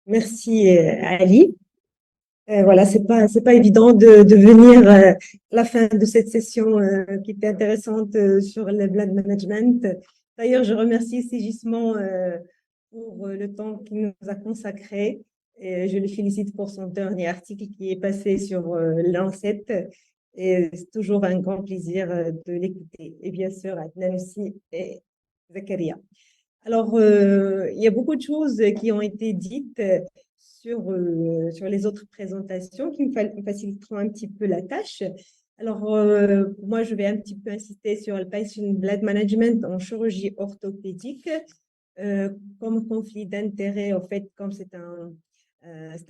Merci Ali. Voilà, c'est pas évident de venir à la fin de cette session qui était intéressante sur le blood management. D'ailleurs, je remercie Sigismond pour le temps qu'il nous a consacré et je le félicite pour son dernier article qui est passé sur Lancet. Et c'est toujours un grand plaisir de l'écouter. Et bien sûr, Adnan aussi et Zakaria. Alors, il y a beaucoup de choses qui ont été dites sur les autres présentations qui me faciliteront un petit peu la tâche. Alors, moi, je vais un petit peu insister sur le patient blood management en chirurgie orthopédique euh, comme conflit d'intérêt, en fait, comme c'est un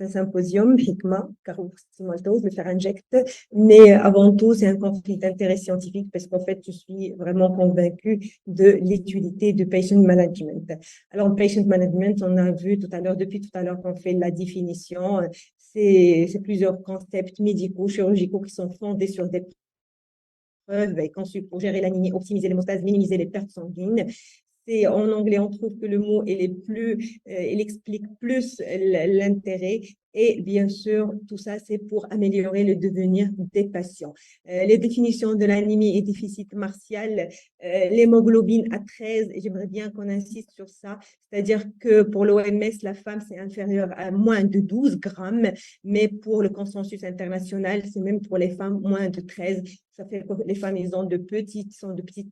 symposium, HICMA, carocimoltose, le pharyngecte, mais avant tout, c'est un conflit d'intérêt scientifique parce qu'en fait, je suis vraiment convaincue de l'utilité du patient management. Alors, le patient management, on a vu tout à l'heure, depuis tout à l'heure qu'on fait la définition, c'est plusieurs concepts médicaux, chirurgicaux qui sont fondés sur des preuves et conçus pour gérer l'anémie, optimiser l'hémostase, minimiser les pertes sanguines. En anglais, on trouve que le mot il explique plus l'intérêt. Et bien sûr, tout ça, c'est pour améliorer le devenir des patients. Les définitions de l'anémie et déficit martial, l'hémoglobine à 13, et j'aimerais bien qu'on insiste sur ça, c'est-à-dire que pour l'OMS, la femme, c'est inférieur à moins de 12 grammes, mais pour le consensus international, c'est même pour les femmes moins de 13. Ça fait que les femmes, ils sont de petite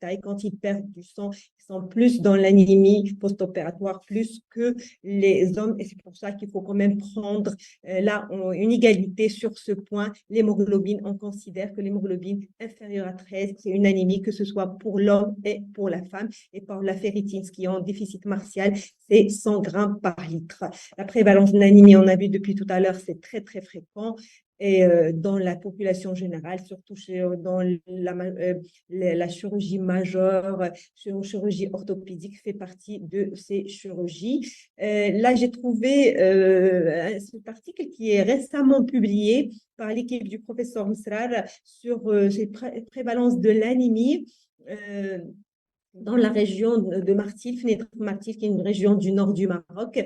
taille. Quand ils perdent du sang, ils sont plus dans l'anémie post-opératoire, plus que les hommes. Et c'est pour ça qu'il faut quand même prendre là une égalité sur ce point. L'hémoglobine, on considère que l'hémoglobine inférieure à 13, c'est une anémie, que ce soit pour l'homme et pour la femme. Et par la ferritine, ce qui est en déficit martial, c'est 100 grammes par litre. La prévalence de l'anémie, on a vu depuis tout à l'heure, c'est très, très fréquent. Et dans la population générale, surtout dans la chirurgie majeure, chirurgie orthopédique fait partie de ces chirurgies. Là, j'ai trouvé cet article qui est récemment publié par l'équipe du professeur Msrar sur ces prévalences de l'anémie. Dans la région de Martil, Fenêtre Martil, qui est une région du nord du Maroc.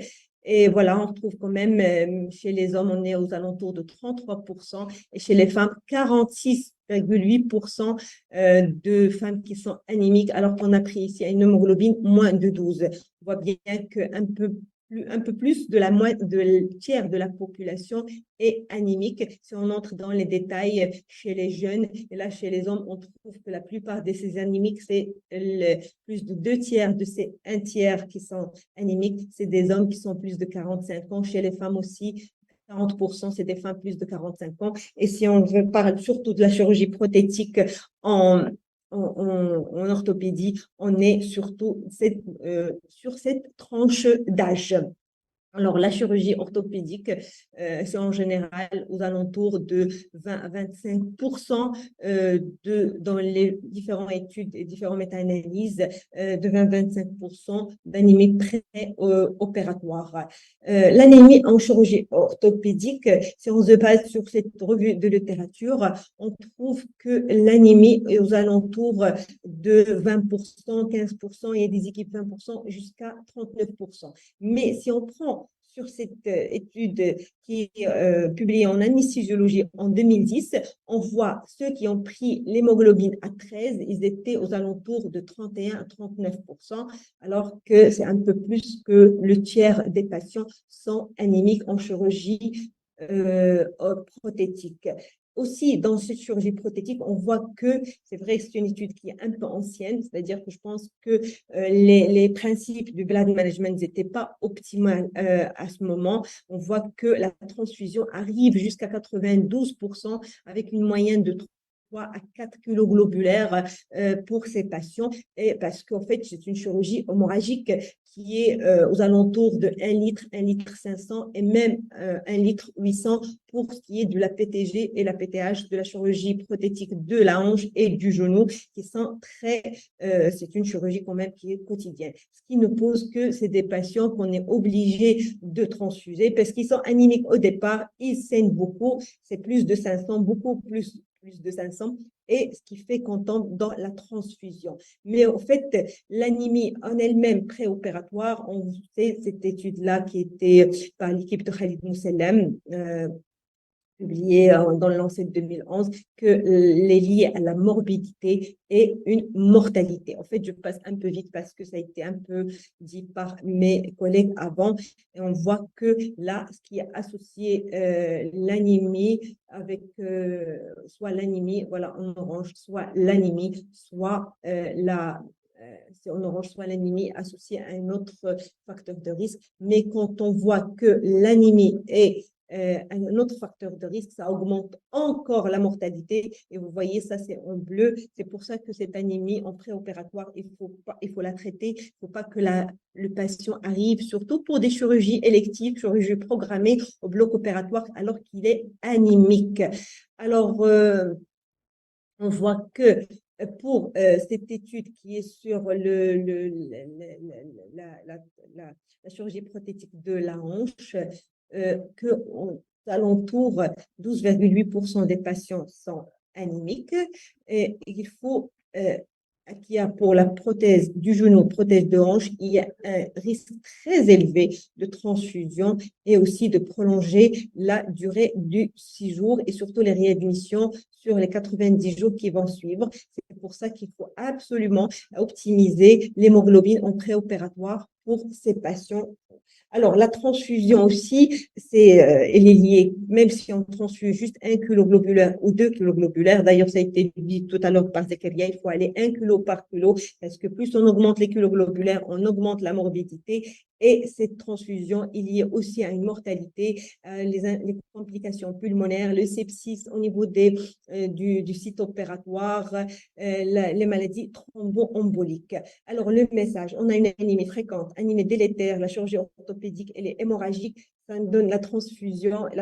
Et voilà, on retrouve quand même, chez les hommes, on est aux alentours de 33%, et chez les femmes, 46,8% de femmes qui sont anémiques, alors qu'on a pris ici une hémoglobine moins de 12. On voit bien un peu plus de tiers de la population est anémique. Si on entre dans les détails chez les jeunes, et là chez les hommes, on trouve que la plupart de ces anémiques, c'est plus de 2 tiers de ces 1 tiers qui sont anémiques, c'est des hommes qui sont plus de 45 ans. Chez les femmes aussi, 40%, c'est des femmes plus de 45 ans. Et si on parle surtout de la chirurgie prothétique en, en orthopédie, on est surtout sur cette tranche d'âge. Alors, la chirurgie orthopédique, c'est en général aux alentours de 20 à 25% dans les différentes études et différentes méta-analyses, de 20 à 25% d'anémie pré-opératoire. L'anémie en chirurgie orthopédique, si on se base sur cette revue de littérature, on trouve que l'anémie est aux alentours de 20%, 15%, il y a des équipes 20% jusqu'à 39%. Mais si on prend sur cette étude qui est publiée en anesthésologie en 2010, on voit ceux qui ont pris l'hémoglobine à 13, ils étaient aux alentours de 31 à 39%, alors que c'est un peu plus que le tiers des patients sont anémiques en chirurgie prothétique. Aussi, dans cette chirurgie prothétique, on voit que, c'est vrai que c'est une étude qui est un peu ancienne, c'est-à-dire que je pense que les principes du blood management n'étaient pas optimaux à ce moment. On voit que la transfusion arrive jusqu'à 92% avec une moyenne de 3 à 4 kilos globulaires pour ces patients, et parce qu'en fait, c'est une chirurgie hémorragique qui est aux alentours de 1 litre, 1 litre 500 et même 1 litre 800 pour ce qui est de la PTG et la PTH, de la chirurgie prothétique de la hanche et du genou, qui sont c'est une chirurgie quand même qui est quotidienne. Ce qui ne pose que c'est des patients qu'on est obligé de transfuser parce qu'ils sont anémiques au départ, ils saignent beaucoup, c'est plus de 500, beaucoup plus plus de 500, et ce qui fait qu'on tombe dans la transfusion. Mais en fait, l'anémie en elle-même préopératoire, on sait cette étude-là qui était par l'équipe de Khalid Moussellem, publié dans le Lancet 2011, que les liés à la morbidité et une mortalité. En fait, je passe un peu vite parce que ça a été un peu dit par mes collègues avant. Et on voit que là, ce qui est associé l'anémie avec soit l'anémie, voilà, en orange, soit l'anémie, soit c'est en orange, soit l'anémie associée à un autre facteur de risque. Mais quand on voit que l'anémie est un autre facteur de risque, ça augmente encore la mortalité. Et vous voyez, ça, c'est en bleu. C'est pour ça que cette anémie en préopératoire, il faut la traiter. Il ne faut pas que le patient arrive, surtout pour des chirurgies électives, chirurgies programmées au bloc opératoire, alors qu'il est anémique. Alors, on voit que pour cette étude qui est sur la chirurgie prothétique de la hanche, qu'aux alentours 12,8% des patients sont anémiques. Et il faut qu'il y a pour la prothèse du genou, prothèse de hanche, il y a un risque très élevé de transfusion et aussi de prolonger la durée du 6 jours et surtout les réadmissions sur les 90 jours qui vont suivre. C'est pour ça qu'il faut absolument optimiser l'hémoglobine en préopératoire pour ces patients. Alors, la transfusion aussi, elle est liée, même si on transfuse juste 1 kilo globulaire ou 2 kg globulaires. D'ailleurs, ça a été dit tout à l'heure par Zakaria, il faut aller 1 kilo par kilo, parce que plus on augmente les kilos globulaires, on augmente la morbidité. Et cette transfusion est liée aussi à une mortalité, les complications pulmonaires, le sepsis au niveau du site opératoire, les maladies thromboemboliques. Alors, le message, on a une anémie fréquente, anémie délétère, la chirurgie orthopédique, elle est hémorragique, ça donne la transfusion et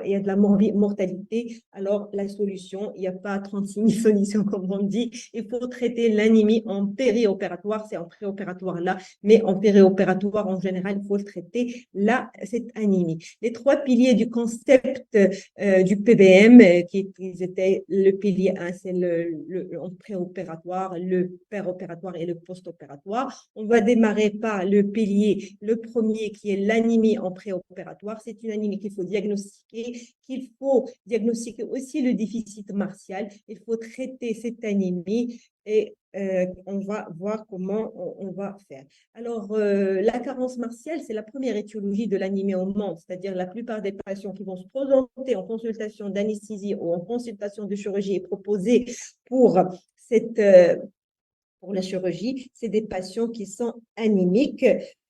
il y a de la mortalité. Alors, la solution, il n'y a pas 36 000 solutions, comme on dit. Il faut traiter l'anémie en périopératoire, c'est en préopératoire là, mais en périopératoire, en général, il faut traiter là, cette anémie. Les 3 piliers du concept du PBM, qui étaient le pilier 1, c'est le préopératoire, le péropératoire et le post-opératoire. On va démarrer par le pilier, le premier qui est l'anémie en préopératoire. C'est une anémie qu'il faut diagnostiquer aussi le déficit martial. Il faut traiter cette anémie et on va voir comment on va faire. Alors, la carence martiale, c'est la première étiologie de l'anémie au monde, c'est-à-dire la plupart des patients qui vont se présenter en consultation d'anesthésie ou en consultation de chirurgie et proposer pour pour la chirurgie, c'est des patients qui sont anémiques.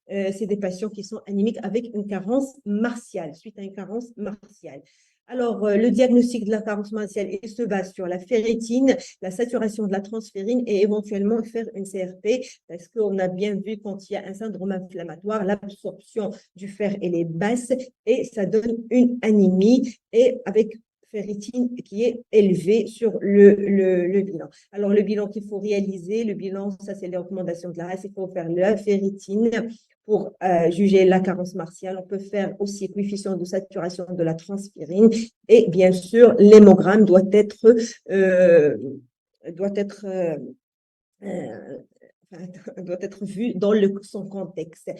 C'est des patients qui sont anémiques avec une carence martiale, suite à une carence martiale. Alors, le diagnostic de la carence martiale se base sur la ferritine, la saturation de la transférine et éventuellement faire une CRP parce qu'on a bien vu quand il y a un syndrome inflammatoire, l'absorption du fer elle est basse et ça donne une anémie et avec ferritine qui est élevée sur le bilan. Alors, le bilan qu'il faut réaliser, le bilan, ça c'est les recommandations de la race, il faut faire la ferritine pour juger la carence martiale. On peut faire aussi coefficient de saturation de la transférine et bien sûr, l'hémogramme doit être vu dans son contexte.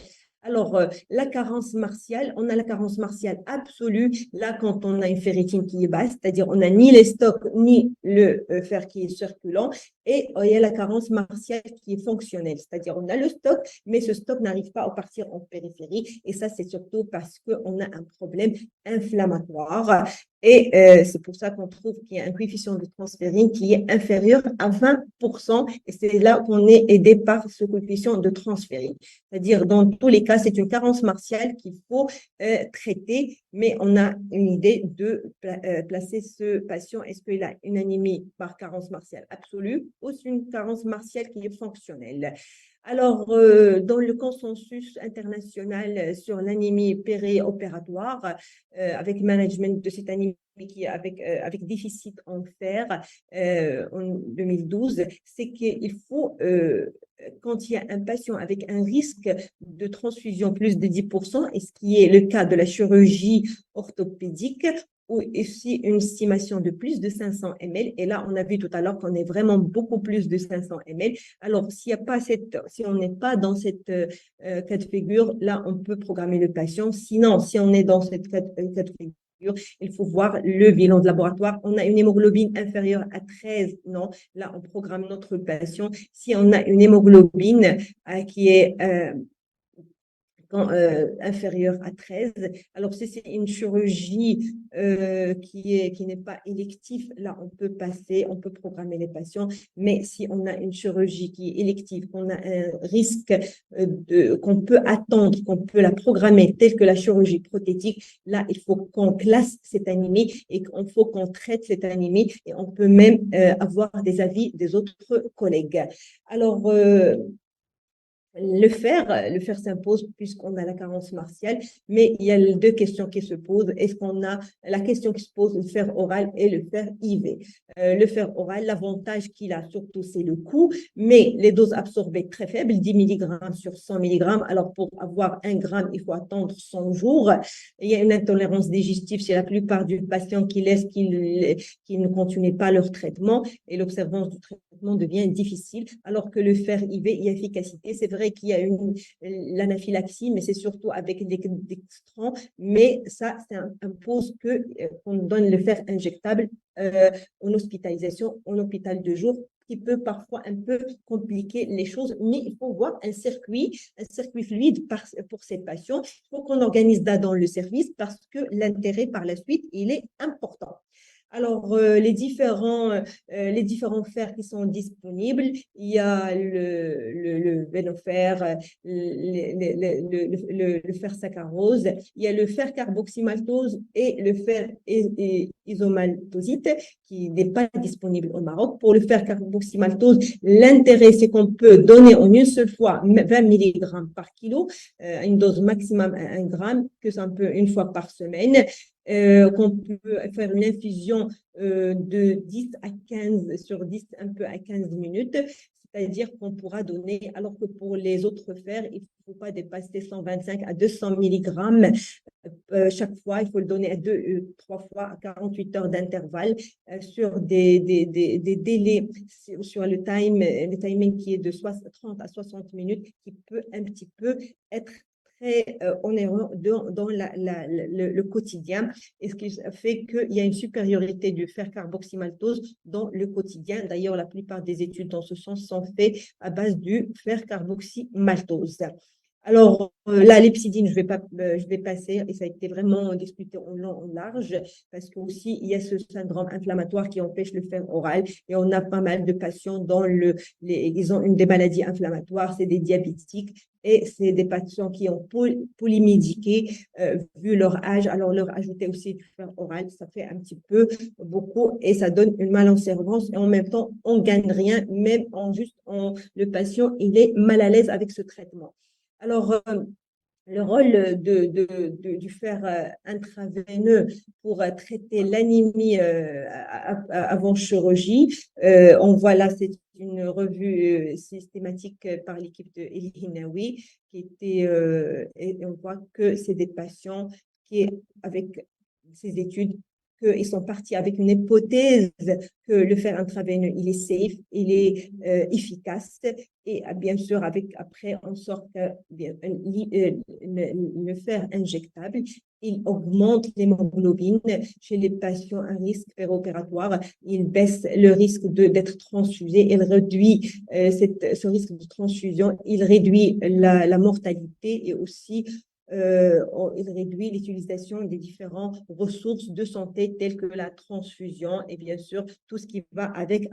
Alors, la carence martiale, on a la carence martiale absolue, là, quand on a une ferritine qui est basse, c'est-à-dire on n'a ni les stocks, ni le fer qui est circulant, et il y a la carence martiale qui est fonctionnelle, c'est-à-dire on a le stock, mais ce stock n'arrive pas à partir en périphérie, et ça, c'est surtout parce qu'on a un problème inflammatoire, et c'est pour ça qu'on trouve qu'il y a un coefficient de transférine qui est inférieur à 20%, et c'est là qu'on est aidé par ce coefficient de transférine. C'est-à-dire, dans tous les cas, c'est une carence martiale qu'il faut traiter, mais on a une idée de placer ce patient. Est-ce qu'il a une anémie par carence martiale absolue ou c'est une carence martiale qui est fonctionnelle? Alors, dans le consensus international sur l'anémie périopératoire, avec management de cette anémie qui est avec déficit en fer en 2012, c'est qu'il faut, quand il y a un patient avec un risque de transfusion plus de 10%, et ce qui est le cas de la chirurgie orthopédique, ou aussi une estimation de plus de 500 ml. Et là, on a vu tout à l'heure qu'on est vraiment beaucoup plus de 500 ml. Alors, si on n'est pas dans cette cas de figure, là, on peut programmer le patient. Sinon, si on est dans cette cas de figure, il faut voir le bilan de laboratoire. On a une hémoglobine inférieure à 13, non. Là, on programme notre patient. Si on a une hémoglobine qui est inférieure à 13. Alors, si c'est une chirurgie qui n'est pas élective, là, on peut passer, on peut programmer les patients. Mais si on a une chirurgie qui est élective, qu'on a un risque qu'on peut attendre, qu'on peut la programmer, telle que la chirurgie prothétique, là, il faut qu'on classe cette anémie et qu'il faut qu'on traite cette anémie et on peut même avoir des avis des autres collègues. Alors, le fer s'impose puisqu'on a la carence martiale, mais il y a deux questions qui se posent. Est-ce qu'on a la question qui se pose, le fer oral et le fer IV? Le fer oral, l'avantage qu'il a surtout, c'est le coût, mais les doses absorbées très faibles, 10 mg sur 100 mg. Alors, pour avoir 1 gramme, il faut attendre 100 jours. Il y a une intolérance digestive chez la plupart des patients qui ne continuent pas leur traitement et l'observance du traitement devient difficile, alors que le fer IV, il y a efficacité. C'est vrai qu'il y a l'anaphylaxie, mais c'est surtout avec des dextrans, mais ça impose qu'on donne le fer injectable en hospitalisation, en hôpital de jour, qui peut parfois un peu compliquer les choses, mais il faut voir un circuit fluide pour ces patients. Il faut qu'on organise dans le service parce que l'intérêt par la suite, il est important. Alors, les différents fers qui sont disponibles, il y a le Venofer, le fer saccharose, il y a le fer carboxymaltose et le fer isomaltosite qui n'est pas disponible au Maroc. Pour le fer carboxymaltose, l'intérêt, c'est qu'on peut donner en une seule fois 20 mg par kilo, une dose maximum à 1 gramme, que ça peut une fois par semaine. Qu'on peut faire une infusion de 10 à 15 sur 10, un peu à 15 minutes, c'est-à-dire qu'on pourra donner, alors que pour les autres fers, il ne faut pas dépasser 125 à 200 mg chaque fois. Il faut le donner à 3 fois à 48 heures d'intervalle sur des délais, sur le timing qui est de 30 à 60 minutes, qui peut un petit peu être très onéreux dans le quotidien, et ce qui fait qu'il y a une supériorité du fer carboxymaltose dans le quotidien. D'ailleurs, la plupart des études dans ce sens sont faites à base du fer carboxymaltose. Alors, la lépsidine, je vais passer, et ça a été vraiment discuté en long, en large, parce qu'aussi, il y a ce syndrome inflammatoire qui empêche le fer oral, et on a pas mal de patients dont ils ont des maladies inflammatoires, c'est des diabétiques, et c'est des patients qui ont polymédiqué, vu leur âge. Alors, leur ajouter aussi du fer oral, ça fait un petit peu beaucoup, et ça donne une malobservance, et en même temps, on ne gagne rien, même le patient, il est mal à l'aise avec ce traitement. Alors, le rôle du fer intraveineux pour traiter l'anémie avant chirurgie, on voit là, c'est une revue systématique par l'équipe de Eli Hinawi, et on voit que c'est des patients qui, avec ces études, qu'ils sont partis avec une hypothèse que le fer intraveineux, il est safe, il est efficace, et bien sûr, après, on sort le fer injectable, il augmente l'hémoglobine chez les patients à risque péro-opératoire, il baisse le risque d'être transfusé, il réduit ce risque de transfusion, il réduit la mortalité, et aussi il réduit l'utilisation des différentes ressources de santé telles que la transfusion et bien sûr tout ce qui va avec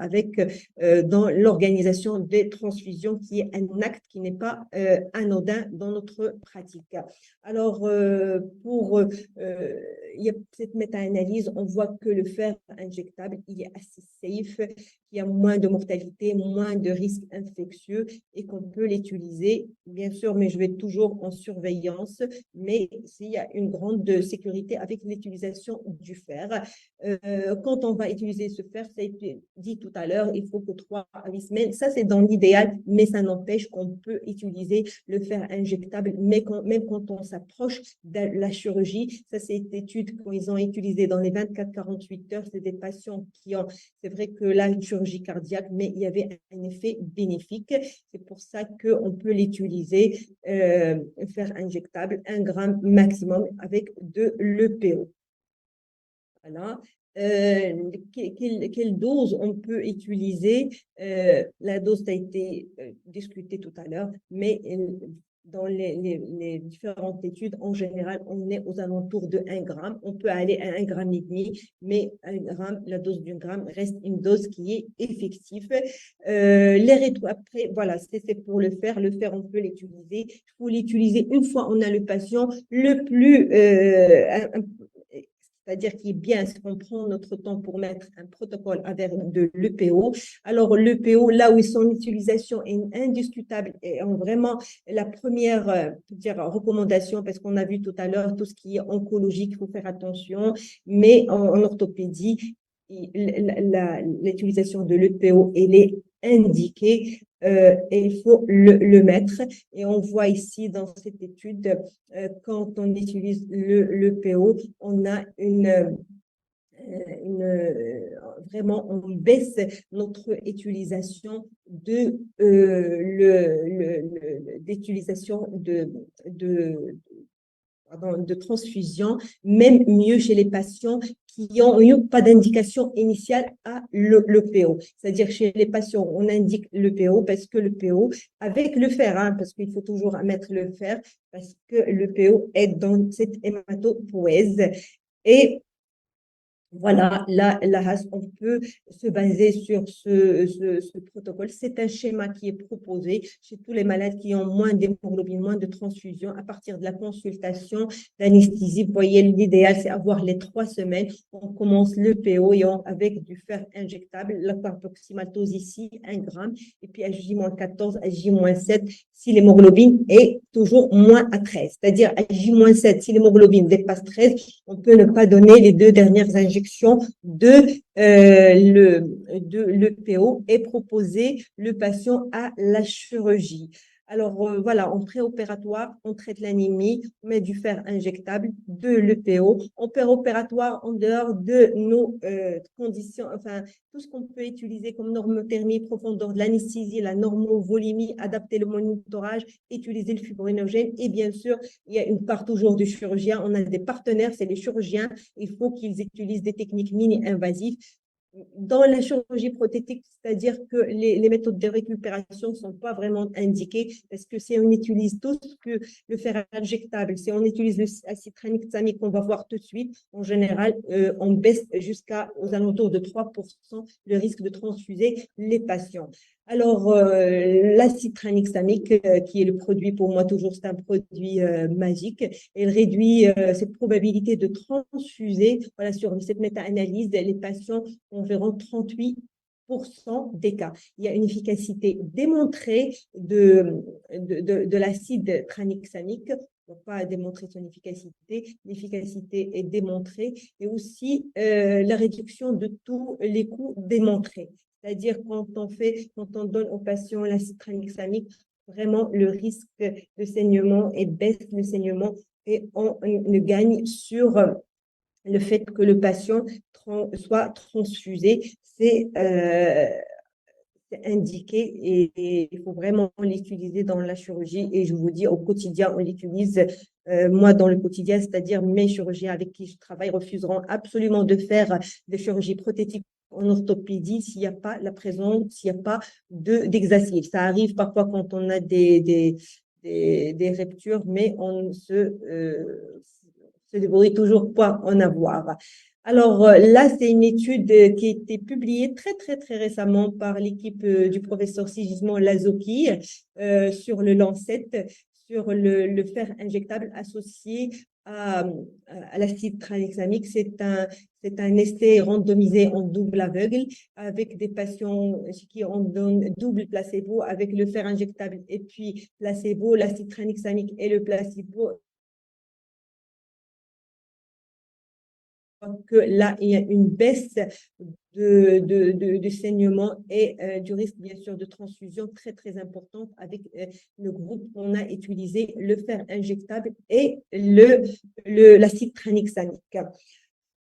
dans l'organisation des transfusions, qui est un acte qui n'est pas anodin dans notre pratique. Alors, il y a cette méta-analyse, on voit que le fer injectable, il est assez safe, qu'il y a moins de mortalité, moins de risques infectieux et qu'on peut l'utiliser, bien sûr, mais je vais toujours en surveillance mais il y a une grande sécurité avec l'utilisation du fer. Quand on va utiliser ce fer, ça a été dit tout à l'heure, il faut que 3 à 8 semaines. Ça, c'est dans l'idéal, mais ça n'empêche qu'on peut utiliser le fer injectable, mais même quand on s'approche de la chirurgie. Ça, c'est une étude qu'ils ont utilisée dans les 24-48 heures. C'est des patients qui ont, c'est vrai que là, une chirurgie cardiaque, mais il y avait un effet bénéfique. C'est pour ça qu'on peut l'utiliser, fer injectable, 1 gramme maximum avec de l'EPO. Voilà. Quelle dose on peut utiliser? La dose a été discutée tout à l'heure, mais dans les différentes études, en général, on est aux alentours de 1 gramme. On peut aller à 1,5 gramme, mais 1 gramme, la dose d'1 gramme reste une dose qui est effective. Après, voilà, c'est pour le fer. Le fer, on peut l'utiliser. Il faut l'utiliser une fois on a le patient le plus c'est-à-dire qu'il est bien, c'est qu'on prend notre temps pour mettre un protocole avec de l'EPO. Alors, l'EPO, là où son utilisation est indiscutable et vraiment la première recommandation, parce qu'on a vu tout à l'heure tout ce qui est oncologique, il faut faire attention, mais en orthopédie, l'utilisation de l'EPO, elle est indiquée et il faut le mettre. Et on voit ici dans cette étude, quand on utilise l'EPO, on a vraiment, on baisse notre utilisation d'utilisation de transfusion, même mieux chez les patients qui n'ont eu pas d'indication initiale à l'EPO. C'est-à-dire chez les patients, on indique l'EPO parce que l'EPO, avec le fer, hein, parce qu'il faut toujours mettre le fer, parce que l'EPO est dans cette hématopoïèse. Et voilà, là, on peut se baser sur ce protocole. C'est un schéma qui est proposé chez tous les malades qui ont moins d'hémoglobine, moins de transfusion. À partir de la consultation d'anesthésie, vous voyez, l'idéal, c'est avoir les 3 semaines. On commence le PO avec du fer injectable, la carboxymaltose ici, 1 gramme, et puis à J-14, à J-7, si l'hémoglobine est toujours moins à 13. C'est-à-dire à J-7, si l'hémoglobine dépasse 13, on peut ne pas donner les 2 dernières injections de l'EPO et proposer le patient à la chirurgie. Alors, voilà, en préopératoire, on traite l'anémie, on met du fer injectable, de l'EPO. En préopératoire, en dehors de nos conditions, enfin, tout ce qu'on peut utiliser comme normothermie, profondeur de l'anesthésie, la normovolimie, adapter le monitorage, utiliser le fibrinogène. Et bien sûr, il y a une part toujours du chirurgien. On a des partenaires, c'est les chirurgiens. Il faut qu'ils utilisent des techniques mini-invasives. Dans la chirurgie prothétique, c'est-à-dire que les méthodes de récupération ne sont pas vraiment indiquées parce que si on utilise tout ce que le fer injectable, si on utilise l'acide tranexamique qu'on va voir tout de suite, en général, on baisse aux alentours de 3% le risque de transfuser les patients. Alors, l'acide tranexamique, qui est le produit pour moi toujours, c'est un produit magique. Il réduit cette probabilité de transfuser. Voilà, sur cette méta-analyse, les patients environ 38% des cas. Il y a une efficacité démontrée de l'acide tranexamique. On ne peut pas démontrer son efficacité. L'efficacité est démontrée et aussi la réduction de tous les coûts démontrés. C'est-à-dire quand on donne aux patients l'acide tranexamique, vraiment le risque de saignement et baisse le saignement et on gagne sur le fait que le patient soit transfusé. C'est indiqué et il faut vraiment l'utiliser dans la chirurgie. Et je vous dis, au quotidien, on l'utilise. Moi, dans le quotidien, c'est-à-dire mes chirurgiens avec qui je travaille refuseront absolument de faire des chirurgies prothétiques en orthopédie s'il n'y a pas la présence, s'il n'y a pas d'exacile. Ça arrive parfois quand on a des ruptures, mais on se débrouille toujours pour en avoir. Alors là, c'est une étude qui a été publiée très, très, très récemment par l'équipe du professeur Sigismond Lazzocchi sur le Lancet, sur le fer injectable associé à l'acide tranexamique. C'est un essai randomisé en double aveugle avec des patients qui ont double placebo avec le fer injectable et puis placebo, l'acide tranexamique et le placebo que là, il y a une baisse de saignement et du risque, bien sûr, de transfusion très, très importante avec le groupe qu'on a utilisé, le fer injectable et l'acide tranexamique.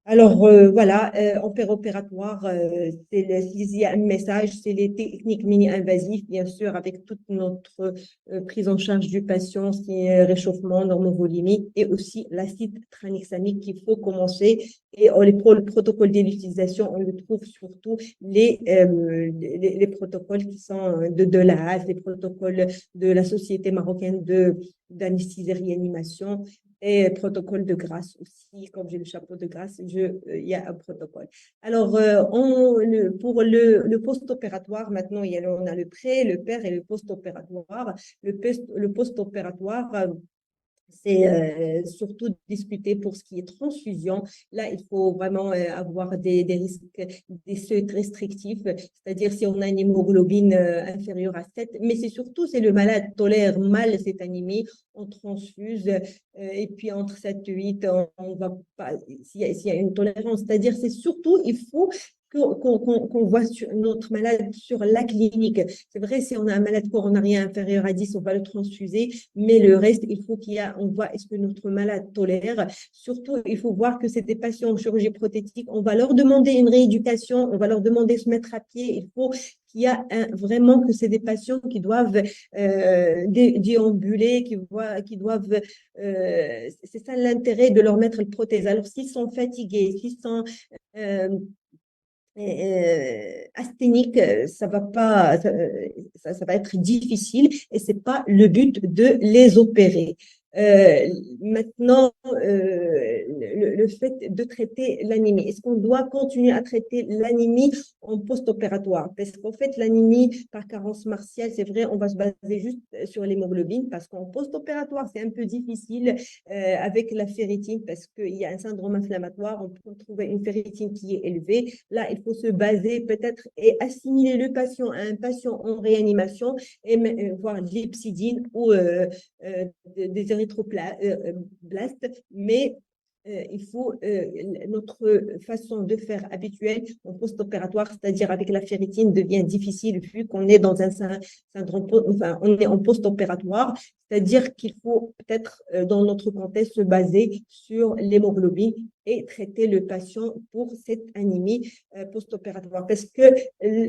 Alors, voilà, en péropératoire, s'il y a un message, c'est les techniques mini-invasives, bien sûr, avec toute notre prise en charge du patient, ce qui est réchauffement, normovolémie, et aussi l'acide tranexamique qu'il faut commencer. Et pour le protocole d'utilisation, on le trouve surtout les protocoles qui sont de l'AAS, les protocoles de la Société marocaine d'anesthésie et réanimation, et protocole de grâce aussi, comme j'ai le chapeau de grâce, il y a un protocole. Alors, pour le post-opératoire, maintenant, on a le pré, le per et le post-opératoire. Le post-opératoire, c'est surtout discuter pour ce qui est transfusion. Là, il faut vraiment avoir des risques, des seuils restrictifs, c'est-à-dire si on a une hémoglobine inférieure à 7, mais c'est le malade tolère mal cette anémie, on transfuse, et puis entre 7 et 8, on va pas, s'il y a une tolérance, c'est-à-dire c'est surtout, il faut qu'on voit notre malade sur la clinique. C'est vrai, si on a un malade coronarien inférieur à 10, on va le transfuser, mais le reste, il faut on voit est-ce que notre malade tolère. Surtout, il faut voir que c'est des patients en chirurgie prothétique. On va leur demander une rééducation, on va leur demander de se mettre à pied. Il faut qu'il y a vraiment que c'est des patients qui doivent déambuler, qui doivent. C'est ça l'intérêt de leur mettre le prothèse. Alors, s'ils sont fatigués, s'ils sont asthénique, ça va pas, ça va être difficile et c'est pas le but de les opérer. Maintenant, le fait de traiter l'anémie, est-ce qu'on doit continuer à traiter l'anémie en post-opératoire? Parce qu'en fait, l'anémie par carence martiale, c'est vrai, on va se baser juste sur l'hémoglobine parce qu'en post-opératoire, c'est un peu difficile avec la ferritine parce qu'il y a un syndrome inflammatoire, on peut trouver une ferritine qui est élevée. Là, il faut se baser peut-être et assimiler le patient à un patient en réanimation et voir de l'hepsidine ou des érythroblastes, mais il faut notre façon de faire habituelle en post-opératoire, c'est-à-dire avec la ferritine, devient difficile vu qu'on est dans un syndrome, enfin, on est en post-opératoire, c'est-à-dire qu'il faut peut-être dans notre contexte se baser sur l'hémoglobine et traiter le patient pour cette anémie post-opératoire. Parce que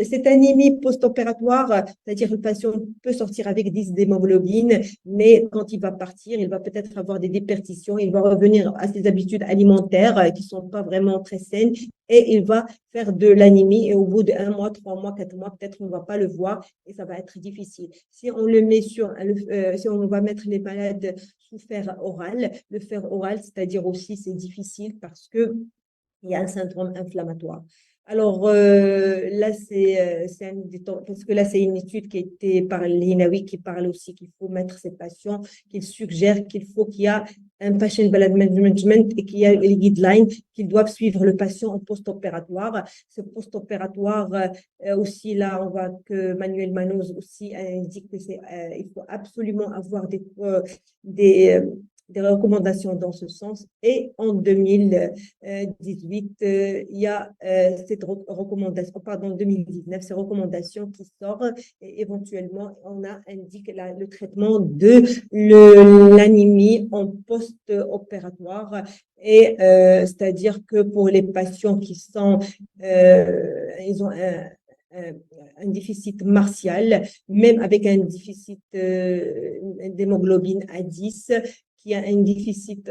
cette anémie post-opératoire, c'est-à-dire le patient peut sortir avec 10 d'hémoglobine, mais quand il va partir, il va peut-être avoir des déperditions, il va revenir à ses habitudes alimentaires qui ne sont pas vraiment très saines et il va faire de l'anémie et au bout de 1 mois, 3 mois, 4 mois, peut-être on ne va pas le voir et ça va être difficile. Si on le met si on va mettre les malades sous fer oral, le fer oral, c'est-à-dire aussi c'est difficile parce que il y a un syndrome inflammatoire. Alors là, parce que là, c'est une étude qui a été par l'INAWI qui parle aussi qu'il faut mettre ces patients, qu'il suggère qu'il faut qu'il y a un patient balade management et qu'il y a les guidelines qu'ils doivent suivre le patient en post-opératoire. Ce post-opératoire aussi, là, on voit que Manuel Manos aussi indique que il faut absolument avoir des, des recommandations dans ce sens. Et en 2018, il y a cette recommandation, pardon, 2019, ces recommandations qui sortent et éventuellement, on indique le traitement de l'anémie en post-opératoire. Et c'est-à-dire que pour les patients qui sont, ils ont un déficit martial, même avec un déficit d'hémoglobine à 10, qui a un déficit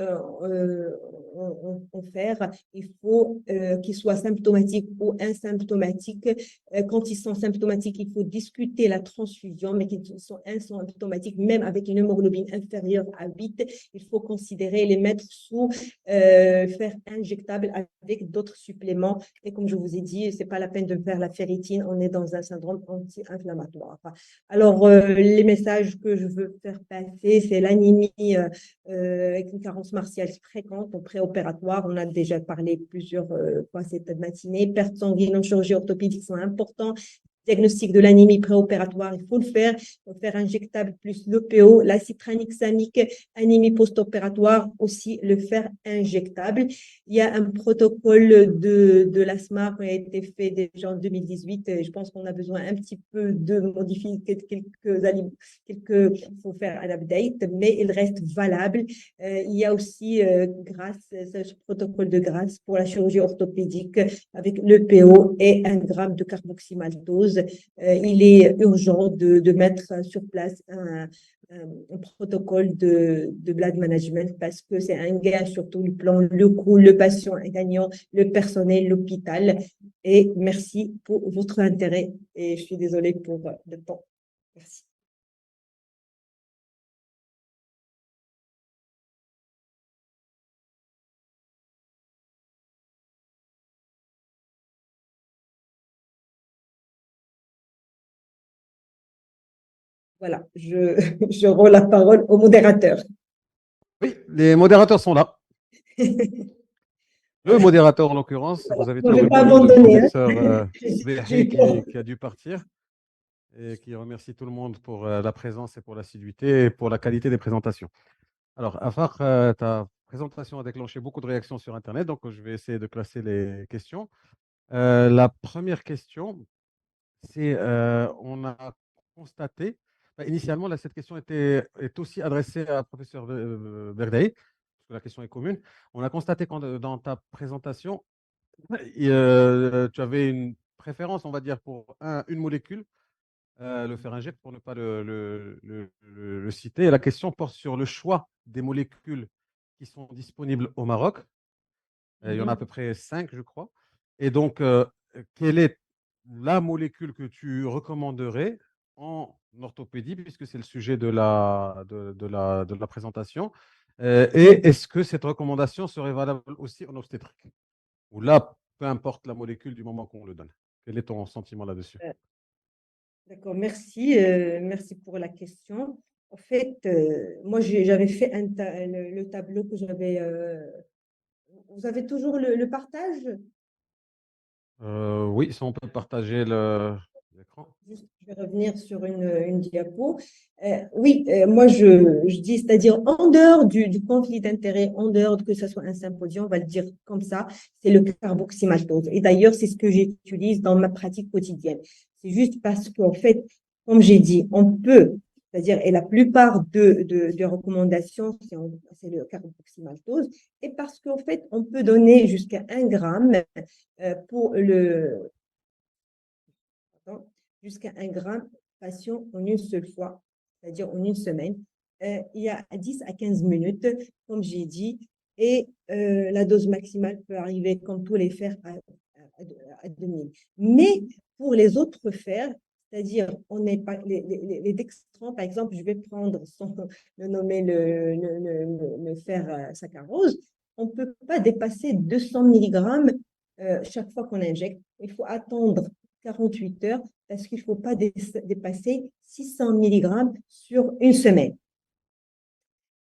en fer, il faut qu'ils soient symptomatiques ou asymptomatiques. Quand ils sont symptomatiques, il faut discuter la transfusion, mais qu'ils sont asymptomatiques, même avec une hémoglobine inférieure à 8, il faut considérer les mettre sous fer injectable avec d'autres suppléments. Et comme je vous ai dit, ce n'est pas la peine de faire la ferritine, on est dans un syndrome anti-inflammatoire. Alors, les messages que je veux faire passer, c'est l'anémie avec une carence martiale fréquente au préopératoire. On a déjà parlé plusieurs fois cette matinée. Pertes sanguines en chirurgie orthopédique sont importants. diagnostic de l'anémie préopératoire, il faut le faire. Il faut faire injectable plus l'OPO, l'acide tranexamique, anémie post-opératoire, aussi le faire injectable. Il y a un protocole de l'asthma qui a été fait déjà en 2018. Et je pense qu'on a besoin un petit peu de modifier il faut faire un update, mais il reste valable. Il y a aussi ce protocole de grâce pour la chirurgie orthopédique avec l'EPO et 1 gramme de carboxymaltose. Il est urgent de mettre sur place un protocole de blood management parce que c'est un gain sur tout le plan, le coût, le patient est gagnant, le personnel, l'hôpital. Et merci pour votre intérêt et je suis désolée pour le temps. Merci. Voilà, je rends la parole au modérateur. Oui, les modérateurs sont là. Le Voilà. modérateur, en l'occurrence, Voilà. vous avez Moi, je tout ne vais le pas boulot de abandonner. Hein. professeur J'ai Berger eu peur. qui a dû partir et qui remercie tout le monde pour la présence et pour l'assiduité et pour la qualité des présentations. Alors, Afar, ta présentation a déclenché beaucoup de réactions sur Internet, donc je vais essayer de classer les questions. La première question, c'est on a constaté, initialement, là, cette question est aussi adressée à professeur Verdeil, parce que la question est commune. On a constaté dans ta présentation, tu avais une préférence, on va dire, pour une molécule, le fer inject, pour ne pas le citer. Et la question porte sur le choix des molécules qui sont disponibles au Maroc. Il y en a à peu près 5, je crois. Et donc, quelle est la molécule que tu recommanderais en orthopédie, puisque c'est le sujet de la présentation? Et est-ce que cette recommandation serait valable aussi en obstétrique? Ou là, peu importe la molécule du moment qu'on le donne. Quel est ton sentiment là-dessus? D'accord, merci. Merci pour la question. En fait, moi, j'avais fait le tableau que j'avais. Vous avez toujours le partage? Oui, si on peut partager l'écran. Juste, je vais revenir sur une diapo. Oui, moi, je dis, c'est-à-dire en dehors du conflit d'intérêts, en dehors que ce soit un symposium, on va le dire comme ça, c'est le carboxymaltose. Et d'ailleurs, c'est ce que j'utilise dans ma pratique quotidienne. C'est juste parce qu'en fait, comme j'ai dit, on peut, c'est-à-dire, et la plupart des recommandations, c'est le carboxymaltose, et parce qu'en fait, on peut donner jusqu'à 1 gramme pour jusqu'à 1 gramme patient en une seule fois, c'est-à-dire en une semaine. Il y a 10 à 15 minutes, comme j'ai dit, et la dose maximale peut arriver, comme tous les fers, à 2000. Mais pour les autres fers, c'est-à-dire on n'est pas les dextrans, par exemple, je vais prendre sans le nommer le fer saccharose, on ne peut pas dépasser 200 mg chaque fois qu'on injecte. Il faut attendre 48 heures parce qu'il ne faut pas dépasser 600 mg sur une semaine.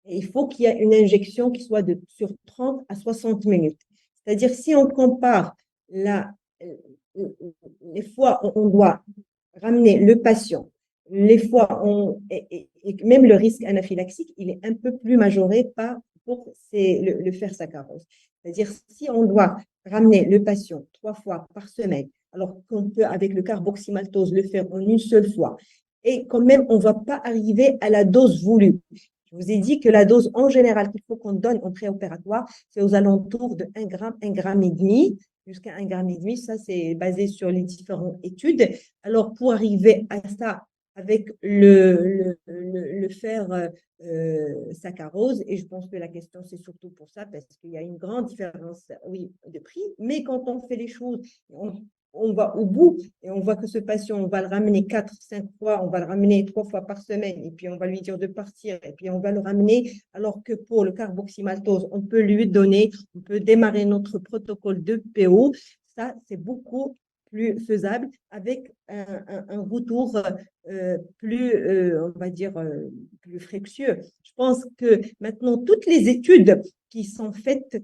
Et il faut qu'il y ait une injection qui soit sur 30 à 60 minutes. C'est-à-dire, si on compare les fois où on doit ramener le patient, les fois et même le risque anaphylaxique, il est un peu plus majoré pour le fer saccharose. C'est-à-dire, si on doit ramener le patient 3 fois par semaine, alors qu'on peut, avec le carboxymaltose, le faire en une seule fois, et quand même, on ne va pas arriver à la dose voulue. Je vous ai dit que la dose en général qu'il faut qu'on donne en préopératoire, c'est aux alentours de 1 gramme, 1 gramme et demi, jusqu'à 1 gramme et demi. Ça, c'est basé sur les différentes études. Alors, pour arriver à ça, avec le fer saccharose, et je pense que la question, c'est surtout pour ça, parce qu'il y a une grande différence, oui, de prix, mais quand on fait les choses, on va au bout et on voit que ce patient, on va le ramener 4, 5 fois, on va le ramener 3 fois par semaine et puis on va lui dire de partir et puis on va le ramener. Alors que pour le carboxymaltose, on peut lui donner, on peut démarrer notre protocole de PO. Ça, c'est beaucoup plus faisable avec un retour plus, on va dire, plus fructueux. Je pense que maintenant, toutes les études qui sont faites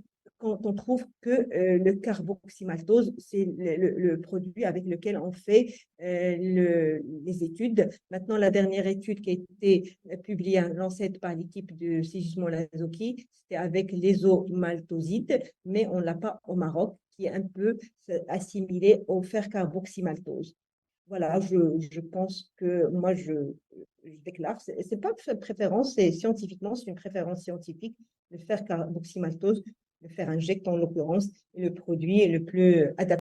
quand on trouve que le carboxymaltose, c'est le produit avec lequel on fait les études. Maintenant, la dernière étude qui a été publiée à Lancet par l'équipe de Sigismond Lazoki, c'était avec l'ésomaltoside, mais on ne l'a pas au Maroc, qui est un peu assimilé au fer carboxymaltose. Voilà, je pense que moi, je déclare, c'est pas une préférence, c'est scientifiquement, c'est une préférence scientifique, le fer carboxymaltose, le fer injectant en l'occurrence, est le produit le plus adapté.